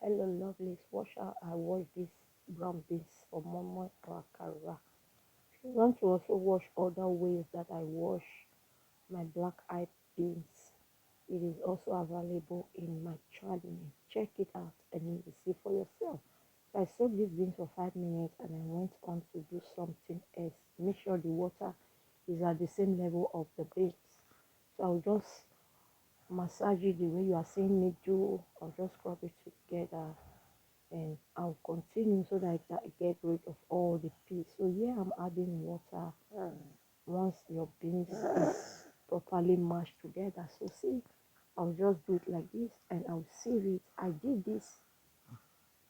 Hello, lovelies. Watch how I wash this brown beans for momo or akara. If you want to also watch other ways that I wash my black eyed beans, it is also available in my channel. Check it out and you will see for yourself. So I soaked these beans for 5 minutes and I went on to do something else. Make sure the water is at the same level of the beans. So I'll just massage it the way you are seeing me do. I'll just scrub it together and I'll continue so that I get rid of all the peas. So here I'm adding water once your beans is properly mashed together. So see, I'll just do it like this and I'll sieve it. I did this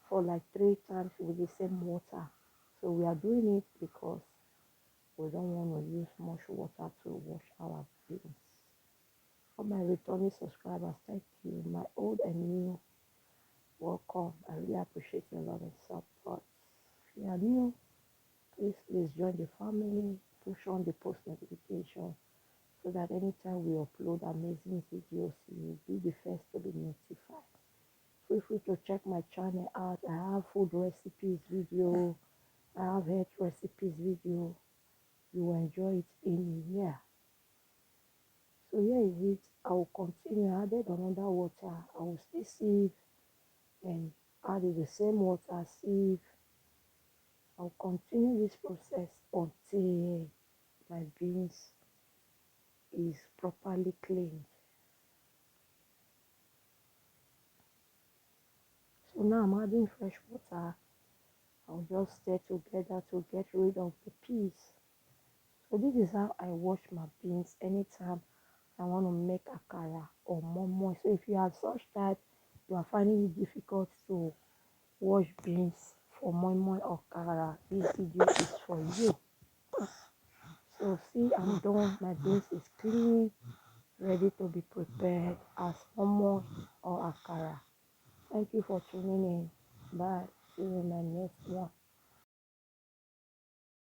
for like 3 times with the same water. So we are doing it because we don't want to use much water to wash our beans. For my returning subscribers, thank you. My old and new, welcome. I really appreciate your love and support. If you are new, please join the family, push on the post notification so that anytime we upload amazing videos, you will be the first to be notified. Feel free to check my channel out. I have food recipes video, I have health recipes video. You will enjoy it in here. So here is it. I will continue. I added another water. I will still sieve and add the same water, sieve. I'll continue this process until my beans is properly cleaned. So now I'm adding fresh water. I'll just stir together to get rid of the peas. So this is how I wash my beans anytime I want to make akara or momo. So if you are such that you are finding it difficult to wash beans for momo or akara, this video is for you. So see, I'm done. My beans is clean, ready to be prepared as momo or akara. Thank you for tuning in. Bye. See you in my next one.